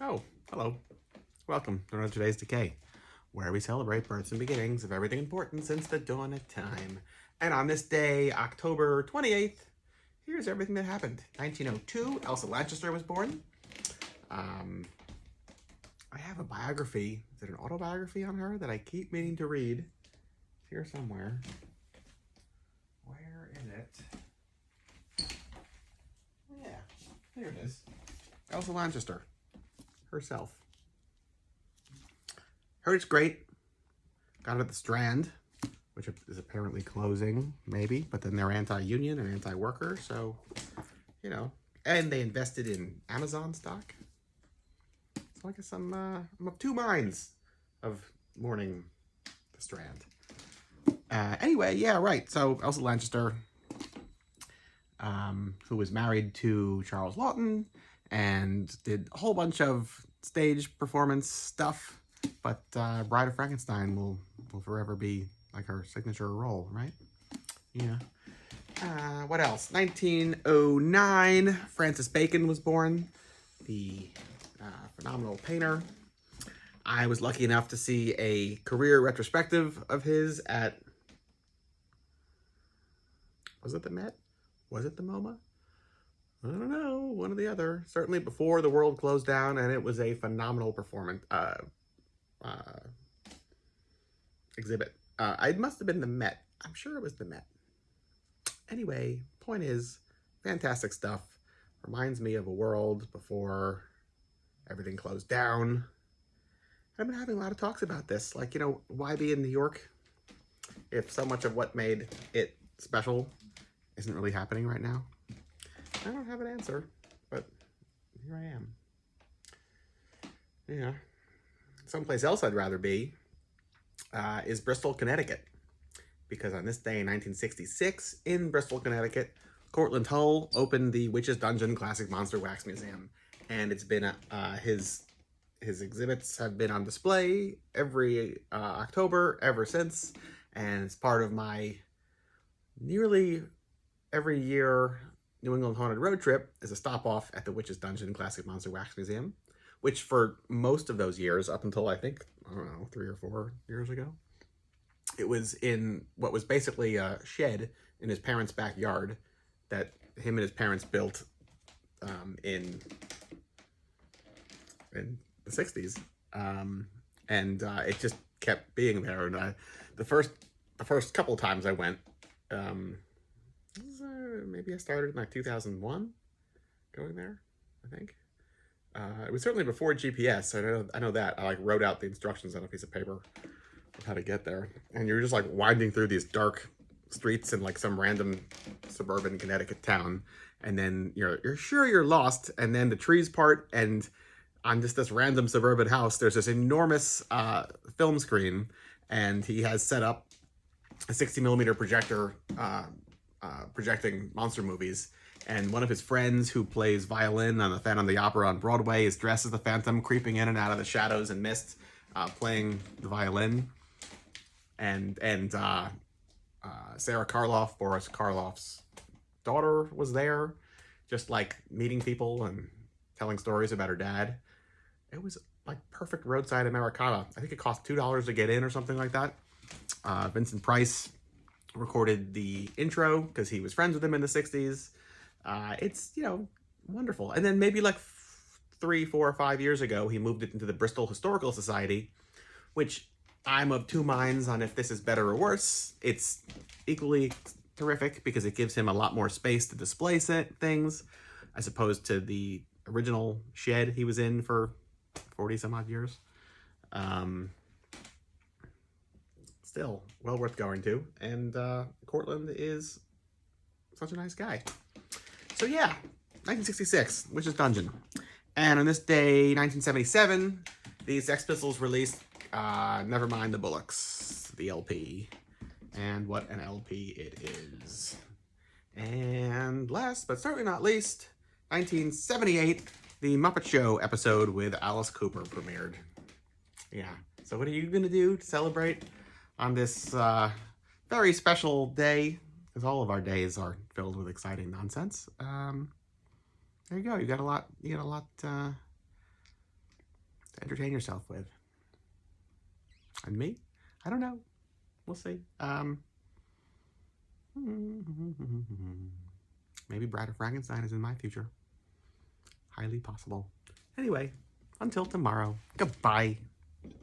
Oh, hello. Welcome to another today's Decay, where we celebrate births and beginnings of everything important since the dawn of time. And on this day, October 28th, here's everything that happened. 1902, Elsa Lanchester was born. I have a biography. Is it an autobiography on her that I keep meaning to read? It's here somewhere. Where is it? Yeah, there it is. Elsa Lanchester herself. Heard it's great. Got it at the Strand, which is apparently closing, maybe, but then they're anti-union and anti-worker, so, you know. And they invested in Amazon stock. So I guess I'm of two minds of mourning the Strand. Anyway, yeah, right. So Elsa Lanchester, who was married to Charles Laughton and did a whole bunch of stage performance stuff. But Bride of Frankenstein will forever be like her signature role, right? Yeah. What else? 1909, Francis Bacon was born, the phenomenal painter. I was lucky enough to see a career retrospective of his at, was it the Met? Was it the MoMA? I don't know, one or the other. Certainly before the world closed down, and it was a phenomenal performance. Exhibit. It must have been the Met. I'm sure it was the Met. Anyway, point is, fantastic stuff. Reminds me of a world before everything closed down. I've been having a lot of talks about this. Like, you know, why be in New York if so much of what made it special isn't really happening right now? I don't have an answer, but here I am. Yeah. Someplace else I'd rather be is Bristol, Connecticut. Because on this day in 1966, in Bristol, Connecticut, Cortlandt Hull opened the Witch's Dungeon Classic Monster Wax Museum. And it's been, his exhibits have been on display every October ever since. And it's part of my nearly every year New England Haunted Road trip is a stop off at the Witch's Dungeon Classic Monster Wax Museum, which for most of those years, up until I think, I don't know, 3 or 4 years ago, it was in what was basically a shed in his parents' backyard that him and his parents built in the 60s. It just kept being there. And the first couple of times I went, maybe I started in like 2001 going there, I think. It was certainly before GPS. I know that. I like wrote out the instructions on a piece of paper of how to get there. And you're just like winding through these dark streets in like some random suburban Connecticut town. And then you're sure you're lost. And then the trees part, and on just this random suburban house, there's this enormous film screen. And he has set up a 60mm projector projecting monster movies. And one of his friends who plays violin on the Phantom of the Opera on Broadway is dressed as the Phantom, creeping in and out of the shadows and mist, playing the violin. And Sarah Karloff, Boris Karloff's daughter, was there, just like meeting people and telling stories about her dad. It was like perfect roadside Americana. I think it cost $2 to get in or something like that. Vincent Price recorded the intro because he was friends with him in the 60s. It's, wonderful. And then maybe like 3, 4, or 5 years ago, he moved it into the Bristol Historical Society, which I'm of two minds on if this is better or worse. It's equally terrific because it gives him a lot more space to display things as opposed to the original shed he was in for 40 some odd years. Still well worth going to. And Cortlandt is such a nice guy. So yeah, 1966, Witch's Dungeon. And on this day, 1977, the Sex Pistols released Nevermind the Bullocks, the LP. And what an LP it is. And last, but certainly not least, 1978, the Muppet Show episode with Alice Cooper premiered. Yeah, so what are you going to do to celebrate on this very special day? Because all of our days are filled with exciting nonsense. There you go. You got a lot to entertain yourself with. And me? I don't know. We'll see. Maybe Bride of Frankenstein is in my future. Highly possible. Anyway, until tomorrow. Goodbye.